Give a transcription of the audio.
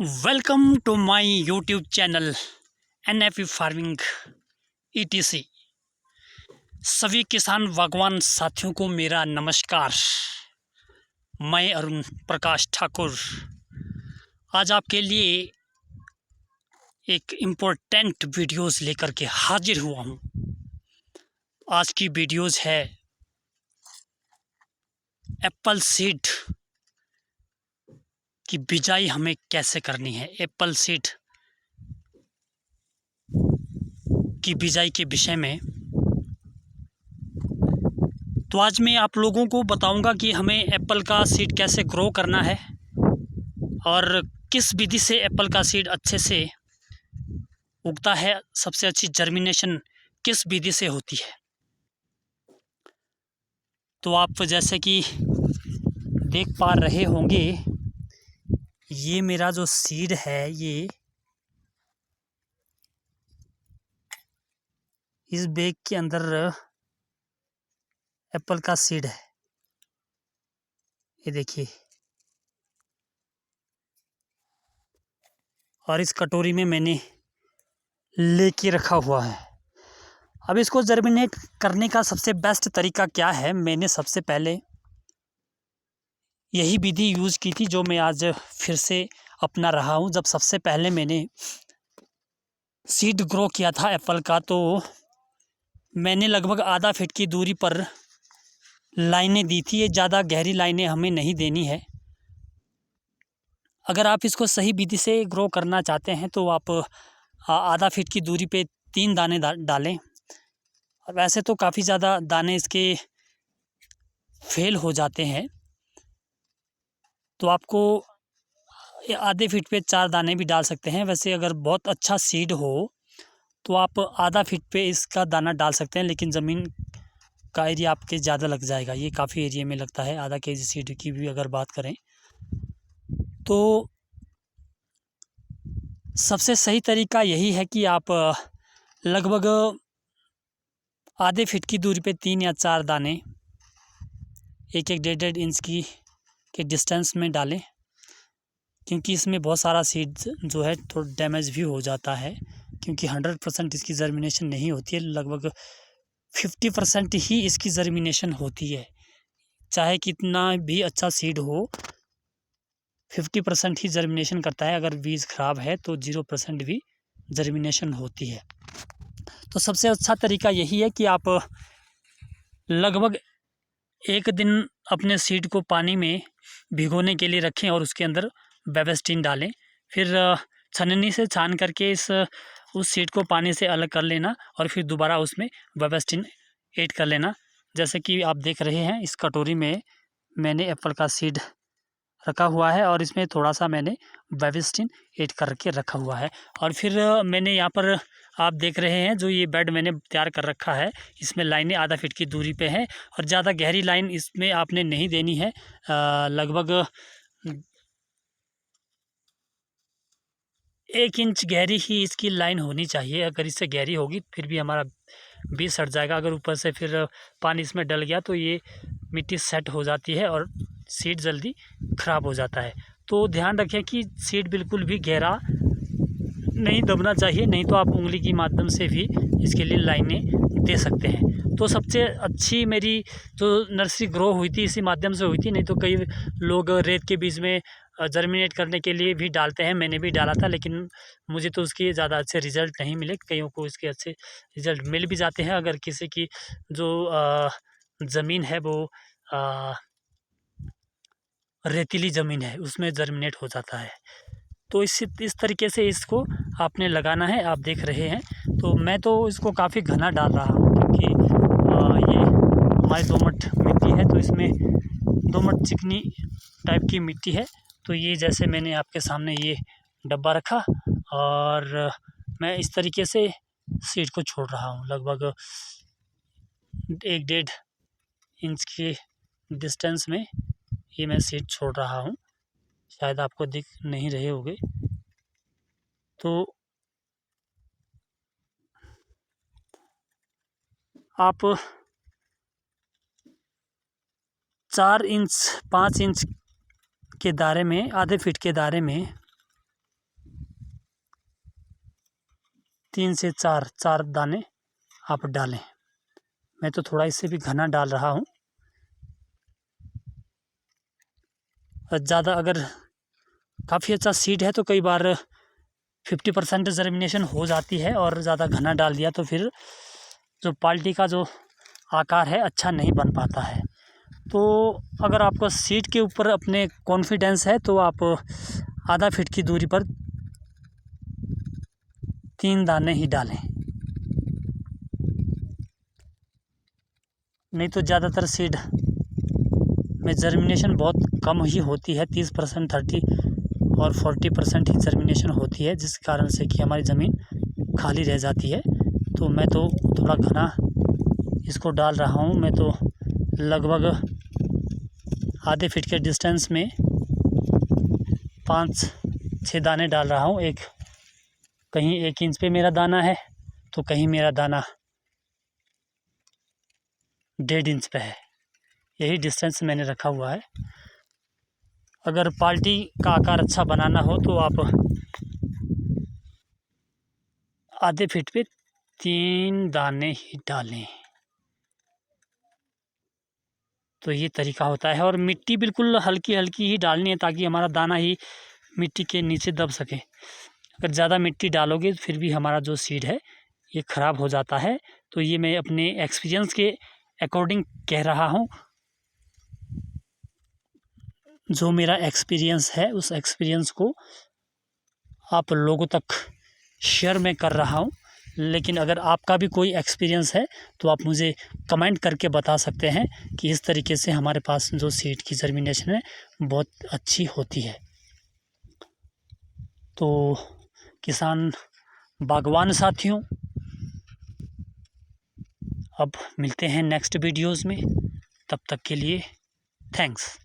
Welcome to my YouTube channel NFE farming ETC। सभी किसान बागवान साथियों को मेरा नमस्कार। मैं अरुण प्रकाश ठाकुर आज आपके लिए एक इम्पोर्टेंट वीडियोस लेकर के हाजिर हुआ हूँ। आज की वीडियोस है एप्पल सीड की बिजाई हमें कैसे करनी है। एप्पल सीड की बिजाई के विषय में तो आज मैं आप लोगों को बताऊंगा कि हमें एप्पल का सीड कैसे ग्रो करना है और किस विधि से एप्पल का सीड अच्छे से उगता है, सबसे अच्छी जर्मिनेशन किस विधि से होती है। तो आप जैसे कि देख पा रहे होंगे, ये मेरा जो सीड है ये इस बैग के अंदर एप्पल का सीड है। ये देखिए, और इस कटोरी में मैंने लेके रखा हुआ है। अब इसको जर्मिनेट करने का सबसे बेस्ट तरीका क्या है, मैंने सबसे पहले यही विधि यूज़ की थी जो मैं आज फिर से अपना रहा हूँ। जब सबसे पहले मैंने सीड ग्रो किया था एप्पल का, तो मैंने लगभग आधा फीट की दूरी पर लाइनें दी थी। ये ज़्यादा गहरी लाइनें हमें नहीं देनी है। अगर आप इसको सही विधि से ग्रो करना चाहते हैं तो आप आधा फीट की दूरी पे 3 दाने डालें। और वैसे तो काफ़ी ज़्यादा दाने इसके फेल हो जाते हैं, तो आपको आधे फीट पे 4 दाने भी डाल सकते हैं। वैसे अगर बहुत अच्छा सीड हो तो आप आधा फीट पे इसका दाना डाल सकते हैं, लेकिन ज़मीन का एरिया आपके ज़्यादा लग जाएगा। ये काफ़ी एरिया में लगता है। आधा केजी सीड की भी अगर बात करें तो सबसे सही तरीका यही है कि आप लगभग आधे फीट की दूरी पे 3 या 4 दाने 1-1, 1.5 इंच की के डिस्टेंस में डालें, क्योंकि इसमें बहुत सारा सीड जो है थोड़ा डैमेज भी हो जाता है, क्योंकि 100% इसकी जर्मिनेशन नहीं होती है। लगभग 50% ही इसकी जर्मिनेशन होती है। चाहे कितना भी अच्छा सीड हो, 50% ही जर्मिनेशन करता है। अगर बीज खराब है तो 0% भी जर्मिनेशन होती है। तो सबसे अच्छा तरीका यही है कि आप लगभग 1 दिन अपने सीड को पानी में भिगोने के लिए रखें और उसके अंदर बेबस्टीन डालें। फिर छन्नी से छान करके उस सीड को पानी से अलग कर लेना और फिर दोबारा उसमें बेबस्टीन ऐड कर लेना। जैसे कि आप देख रहे हैं, इस कटोरी में मैंने एप्पल का सीड रखा हुआ है और इसमें थोड़ा सा मैंने बेबस्टीन ऐड करके रखा हुआ है। और फिर मैंने यहाँ पर आप देख रहे हैं, जो ये बेड मैंने तैयार कर रखा है, इसमें लाइनें आधा फीट की दूरी पे है और ज़्यादा गहरी लाइन इसमें आपने नहीं देनी है। लगभग 1 इंच गहरी ही इसकी लाइन होनी चाहिए। अगर इससे गहरी होगी फिर भी हमारा बीज सड़ जाएगा। अगर ऊपर से फिर पानी इसमें डल गया तो ये मिट्टी सेट हो जाती है और सीड जल्दी ख़राब हो जाता है। तो ध्यान रखें कि सीड बिल्कुल भी गहरा नहीं दबना चाहिए, नहीं तो आप उंगली की माध्यम से भी इसके लिए लाइनें दे सकते हैं। तो सबसे अच्छी मेरी जो नर्सरी ग्रो हुई थी इसी माध्यम से हुई थी। नहीं तो कई लोग रेत के बीज में जर्मिनेट करने के लिए भी डालते हैं। मैंने भी डाला था, लेकिन मुझे तो उसके ज़्यादा अच्छे रिज़ल्ट नहीं मिले। कईयों को इसके अच्छे रिज़ल्ट मिल भी जाते हैं। अगर किसी की जो ज़मीन है वो रेतीली ज़मीन है, उसमें जर्मिनेट हो जाता है। तो इस तरीके से इसको आपने लगाना है। आप देख रहे हैं, तो मैं तो इसको काफ़ी घना डाल रहा हूँ, क्योंकि ये हमारी दोमट मिट्टी है, तो इसमें दोमट चिकनी टाइप की मिट्टी है। तो ये जैसे मैंने आपके सामने ये डब्बा रखा और मैं इस तरीके से सीड को छोड़ रहा हूँ। लगभग 1-1.5 इंच के डिस्टेंस में ये मैं सीड छोड़ रहा हूँ। शायद आपको दिख नहीं रहे होंगे। तो आप 4 इंच 5 इंच के दायरे में, आधे फीट के दायरे में 3 से 4 दाने आप डालें। मैं तो थोड़ा इससे भी घना डाल रहा हूँ। ज़्यादा अगर काफ़ी अच्छा सीड है तो कई बार 50% जर्मिनेशन हो जाती है, और ज़्यादा घना डाल दिया तो फिर जो पाल्टी का जो आकार है अच्छा नहीं बन पाता है। तो अगर आपको सीड के ऊपर अपने कॉन्फिडेंस है तो आप आधा फीट की दूरी पर 3 दाने ही डालें, नहीं तो ज़्यादातर सीड में जर्मिनेशन बहुत कम ही होती है। 30%, 30 और 40% ही जर्मिनेशन होती है, जिस कारण से कि हमारी ज़मीन खाली रह जाती है। तो मैं तो थोड़ा घना इसको डाल रहा हूँ। मैं तो लगभग आधे फीट के डिस्टेंस में 5-6 दाने डाल रहा हूँ। कहीं 1 इंच पे मेरा दाना है तो कहीं मेरा दाना 1.5 इंच पे है। यही डिस्टेंस मैंने रखा हुआ है। अगर पाल्टी का आकार अच्छा बनाना हो तो आप आधे फीट पे 3 दाने ही डालें। तो ये तरीका होता है। और मिट्टी बिल्कुल हल्की हल्की ही डालनी है ताकि हमारा दाना ही मिट्टी के नीचे दब सके। अगर ज़्यादा मिट्टी डालोगे तो फिर भी हमारा जो सीड है ये ख़राब हो जाता है। तो ये मैं अपने एक्सपीरियंस के अकॉर्डिंग कह रहा हूँ। जो मेरा एक्सपीरियंस है उस एक्सपीरियंस को आप लोगों तक शेयर मैं कर रहा हूँ। लेकिन अगर आपका भी कोई एक्सपीरियंस है तो आप मुझे कमेंट करके बता सकते हैं कि इस तरीके से हमारे पास जो सीड की जर्मिनेशन है बहुत अच्छी होती है। तो किसान बागवान साथियों, अब मिलते हैं नेक्स्ट वीडियोज़ में। तब तक के लिए थैंक्स।